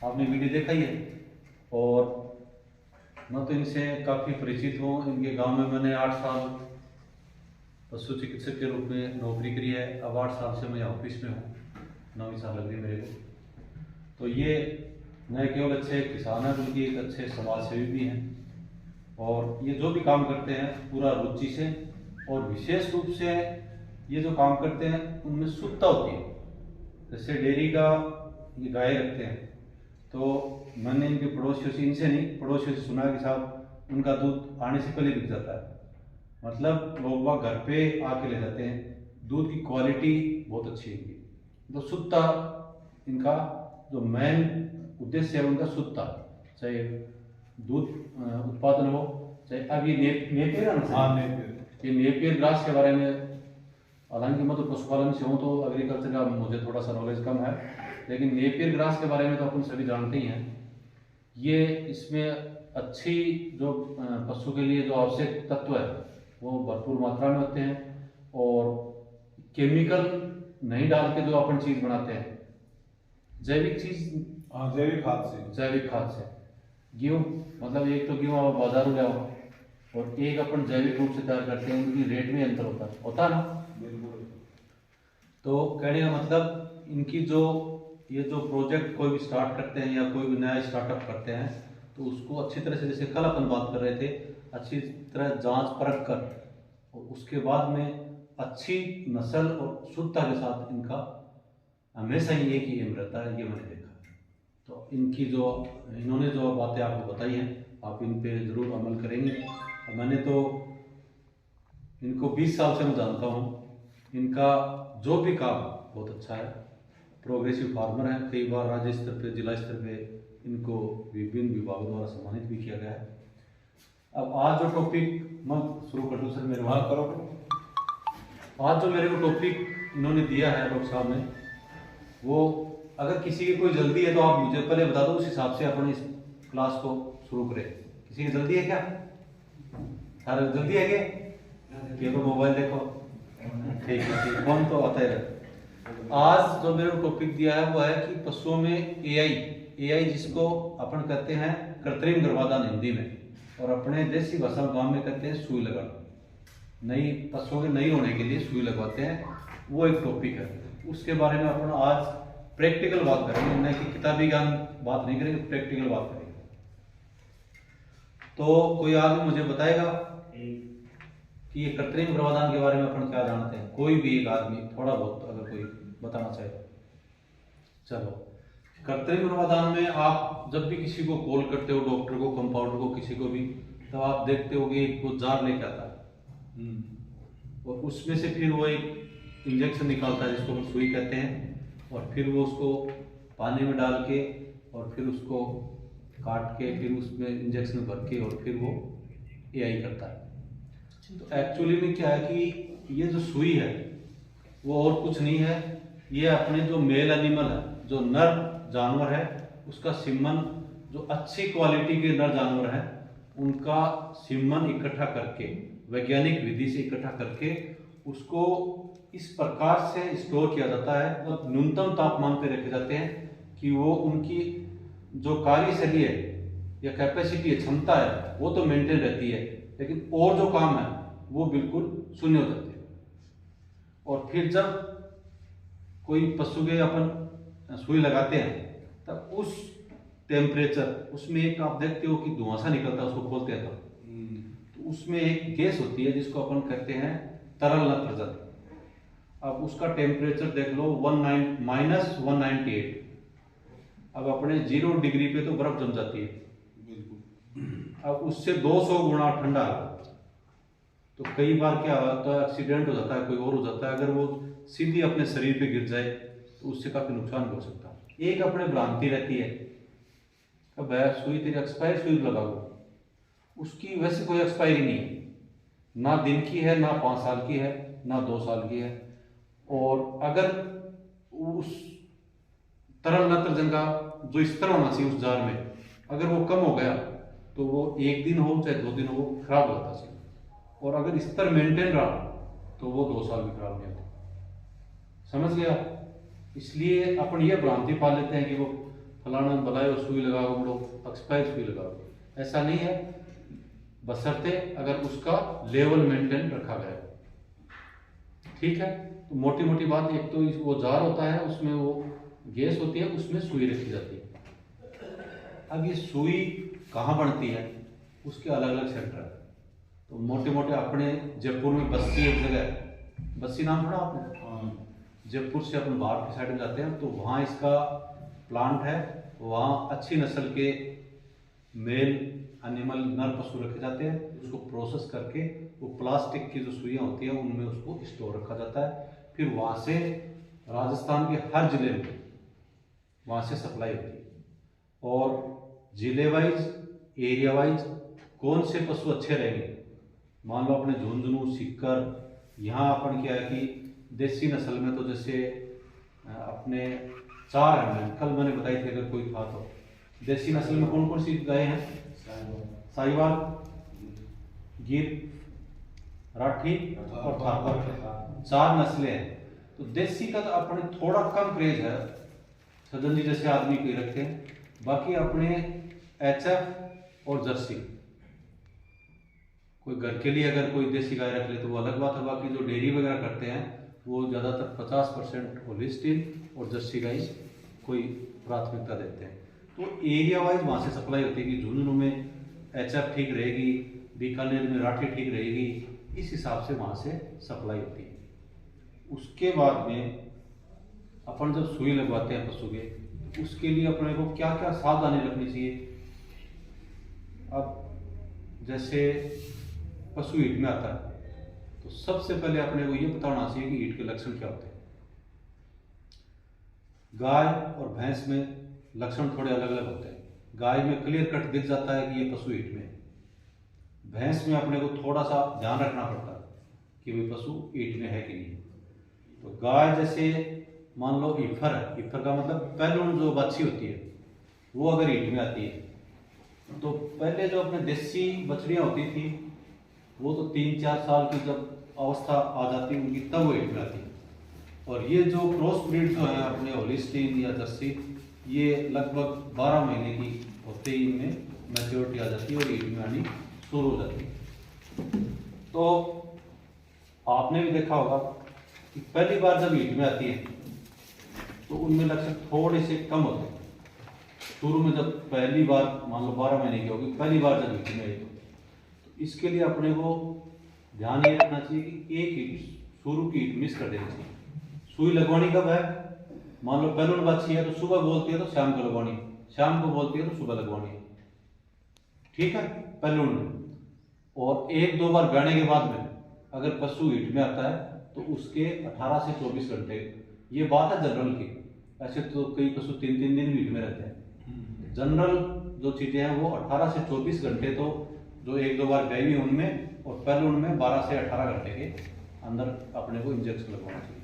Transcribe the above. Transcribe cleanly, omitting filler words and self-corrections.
आपने वीडियो देखा ही है। और मैं तो इनसे काफ़ी परिचित हूँ। इनके गांव में मैंने 8 साल पशु चिकित्सक के रूप में नौकरी करी है। अब 8 साल से मैं ऑफिस में हूँ, 9वीं साल लग रही है मेरे को। तो ये न केवल अच्छे किसान हैं बल्कि एक अच्छे समाज सेवी भी हैं। और ये जो भी काम करते हैं पूरा रुचि से, और विशेष रूप से ये जो काम करते हैं उनमें शुद्धता होती है। जैसे डेयरी का ये गाय रखते हैं, तो मैंने इनके पड़ोसियों से, इनसे नहीं पड़ोसियों से सुना कि साहब उनका दूध आने से पहले बिक जाता है। मतलब लोग बाग घर पे आके ले जाते हैं। दूध की क्वालिटी बहुत अच्छी है इनकी। तो शुद्धता इनका जो मेन उद्देश्य है उनका शुद्धता, चाहे दूध उत्पादन हो, चाहे अब ये नेपियर है ना। हाँ, नेपियर। ये नेपियर ग्रास के बारे में, हालांकि मैं तो पशुपालन से हूँ तो एग्रीकल्चर का मुझे थोड़ा सा नॉलेज कम है, लेकिन नेपियर ग्रास के बारे में तो अपन सभी जानते ही हैं। ये इसमें अच्छी जो पशु के लिए जो आवश्यक तत्व है वो भरपूर मात्रा में होते हैं। और केमिकल नहीं डाल के जो अपन चीज़ बनाते हैं, जैविक चीज़, हाँ, जैविक खाद से। जैविक खाद से गेहूँ, मतलब एक तो गेहूँ आप बाजार में लाओ और एक अपन जैविक रूप से तैयार करते हैं, उनकी रेट में अंतर होता है ना। बिल्कुल। तो कहने का मतलब इनकी जो ये जो प्रोजेक्ट कोई भी स्टार्ट करते हैं या कोई भी नया स्टार्टअप करते हैं तो उसको अच्छी तरह से, जैसे कल अपन बात कर रहे थे, अच्छी तरह जांच परख कर और उसके बाद में अच्छी नस्ल और शुद्धता के साथ इनका हमेशा ही एक ही एम रहता है, ये मैंने देखा। तो इनकी जो इन्होंने जो बातें आपको बताई हैं आप इन पे ज़रूर अमल करेंगे। और मैंने तो इनको 20 साल से मैं जानता हूँ। इनका जो भी काम बहुत अच्छा है, प्रोग्रेसिव फार्मर है। कई बार राज्य स्तर पे, जिला स्तर पे इनको विभिन्न विभागों द्वारा सम्मानित भी किया गया है। अब आज जो टॉपिक मैं शुरू कर दूँ सर मेरे हाँ, वहाँ, करो। आज जो मेरे को टॉपिक इन्होंने दिया है डॉक्टर साहब ने, वो अगर किसी की कोई जल्दी है तो आप मुझे पहले बता दो, उस हिसाब से अपन इस क्लास को शुरू करें। किसी की जल्दी है क्या? सारे जल्दी है क्या? ये तो मोबाइल देखो, ठीक है ठीक, फोन तो आता ही रहता। आज जो मेरे को टॉपिक दिया है वो है कि पशुओं में एआई जिसको अपन कहते हैं कृत्रिम गर्भाधान हिंदी में, और अपने देसी भाषा गांव में कहते हैं सुई लगाना। नई पशुओं के नई होने के लिए सुई लगवाते हैं, वो एक टॉपिक है। उसके बारे में अपन आज प्रैक्टिकल बात करेंगे, न कि किताबी ज्ञान बात नहीं करेंगे, प्रैक्टिकल बात करेंगे। तो कोई आदमी मुझे बताएगा कि ये कृत्रिम गर्भाधान के बारे में अपन क्या जानते हैं? कोई भी एक आदमी थोड़ा बहुत अगर कोई बताना चाहे। चलो, कृत्रिम गर्भाधान में आप जब भी किसी को कॉल करते हो, डॉक्टर को, कंपाउंडर को, किसी को भी, तो आप देखते हो कि वो जार लेके आता है और उसमें से फिर वो एक इंजेक्शन निकालता है जिसको हम सुई कहते हैं, और फिर वो उसको पानी में डाल के और फिर उसको काट के फिर उसमें इंजेक्शन भर के और फिर वो एआई करता है। तो एक्चुअली में क्या है कि ये जो सुई है वो और कुछ नहीं है, ये अपने जो मेल एनिमल है, जो नर जानवर है, उसका सीमन, जो अच्छी क्वालिटी के नर जानवर हैं उनका सीमन इकट्ठा करके, वैज्ञानिक विधि से इकट्ठा करके उसको इस प्रकार से स्टोर किया जाता है, मतलब न्यूनतम तापमान पे रखे जाते हैं कि वो उनकी जो कार्यशैली है या कैपेसिटी है, क्षमता है, वो तो मेंटेन रहती है, लेकिन और जो काम है वो बिल्कुल शून्य हो जाते हैं। और फिर जब कोई पशु के अपन सुई लगाते हैं तब उस टेम्परेचर, उसमें एक आप देखते हो कि धुआं सा निकलता है, उसको खोलते हैं तो उसमें एक गैस होती है जिसको अपन कहते हैं तरल नत्रजन। अब उसका टेम्परेचर देख लो -198। अब अपने 0 डिग्री पे तो बर्फ जम जाती है, बिल्कुल। अब उससे 200 गुना ठंडा है। तो कई बार क्या होता है, एक्सीडेंट हो जाता है, कोई और हो जाता है। अगर वो सीधी अपने शरीर पे गिर जाए तो उससे काफी नुकसान भी हो सकता है। एक अपने भ्रांति रहती है कि सुई तेरी एक्सपायर सुई लगाओ, उसकी वैसे कोई एक्सपायरी नहीं है, ना दिन की है, ना 5 साल की है, ना 2 साल की है। और अगर उस तरल नत्रजन का जो स्तर होना चाहिए उस जार में, अगर वो कम हो गया तो वो 1 दिन हो चाहे 2 दिन हो, वो खराब हो जाता है। और अगर स्तर मेंटेन रहा तो वो 2 साल भी खराब नहीं होते। समझ गया? इसलिए अपन ये भ्रांति पाल लेते हैं कि वो फलाना बनाए और सुई लगाओ बड़ो एक्सपायर सुई लगाओ, ऐसा नहीं है, बशर्ते अगर उसका लेवल मेंटेन रखा गया। ठीक है, तो मोटी मोटी बात, एक तो वो जार होता है, उसमें वो गैस होती है, उसमें सुई रखी जाती है। अब ये सुई कहाँ बनती है, उसके अलग अलग सेंटर है। तो मोटे मोटे अपने जयपुर में बस्सी एक जगह है, बस्सी नाम सुना आपने? हाँ। जयपुर से अपन बाहर की साइड में जाते हैं तो वहाँ इसका प्लांट है, वहाँ अच्छी नस्ल के मेल एनिमल नर पशु रखे जाते हैं, उसको प्रोसेस करके वो प्लास्टिक की जो सुइयाँ होती हैं उनमें उसको स्टोर रखा जाता है। फिर वहाँ से राजस्थान के हर जिले में वहाँ से सप्लाई होती है, और जिले वाइज एरिया वाइज कौन से पशु अच्छे रहेंगे, मान लो अपने झुंझुनू सीकर, यहाँ अपन क्या है कि देसी नस्ल में तो जैसे अपने 4 हैं, कल मैंने बताई थी, अगर कोई था तो देसी नस्ल में कौन कौन सी गाय हैं? साहिवाल, गिर, राठी और थापर, 4 नस्लें हैं। तो देसी का तो अपने थोड़ा कम क्रेज है, सदन जी जैसे आदमी कोई रखते हैं, बाकी अपने HF और जर्सी, कोई घर के लिए अगर कोई देसी गाय रख ले तो वो अलग बात है, बाकी जो डेयरी वगैरह करते हैं वो ज़्यादातर 50% होलिस्टीन और जर्सी गाय कोई प्राथमिकता देते हैं। तो एरिया वाइज वहाँ से सप्लाई होती है कि झुंझुनू में HF ठीक रहेगी, बीकानेर में राठी ठीक रहेगी, इस हिसाब से वहाँ से सप्लाई होती है। उसके बाद में अपन जब सुई लगवाते हैं पशु के, उसके लिए अपने को क्या क्या सावधानी रखनी चाहिए। अब जैसे पशु हीट में आता है तो सबसे पहले अपने को ये पता होना चाहिए कि हीट के लक्षण क्या होते हैं। गाय और भैंस में लक्षण थोड़े अलग अलग होते हैं। गाय में क्लियर कट दिख जाता है कि ये पशु हीट में है, भैंस में अपने को थोड़ा सा ध्यान रखना पड़ता है कि भाई पशु हीट में है कि नहीं। तो गाय जैसे मान लो ईफर है, ईफर का मतलब पहलून जो बच्ची होती है वो अगर हीट में आती है, तो पहले जो अपने देसी बछड़ियाँ होती थी वो तो 3-4 साल की जब अवस्था आ जाती है उनकी, तब वो हीट में आती है। और ये जो क्रॉस ब्रीड जो है अपने होलिस्टीन या जर्सी, ये लगभग 12 महीने की होते ही इनमें मैच्योरिटी आ जाती है और हीट में आनी शुरू हो जाती है। तो आपने भी देखा होगा कि पहली बार जब हीट में आती है तो उनमें लक्षण थोड़े से कम होते हैं। शुरू में जब पहली बार मान लो 12 महीने की होगी, पहली बार जब हीट में आई तो इसके लिए अपने को ध्यान ये रखना चाहिए कि एक हीट शुरू की हीट मिस कर देनी चाहिए। सुई लगवानी कब है, मान लो बैलून बच्ची है तो सुबह बोलती है तो शाम को लगवानी, शाम को बोलती है तो सुबह लगवानी, ठीक है, बैलून में। और 1-2 बार गाने के बाद में अगर पशु हीट में आता है तो उसके 18 से 24 घंटे, ये बात है जनरल की, ऐसे तो कई पशु 3-3 दिन हीट में रहते हैं। जनरल जो चीजें हैं वो 18 से 24 घंटे तो जो 1-2 बार गई हुई उनमें, और पहले उनमें 12 से 18 घंटे के अंदर अपने को इंजेक्शन लगवाना चाहिए।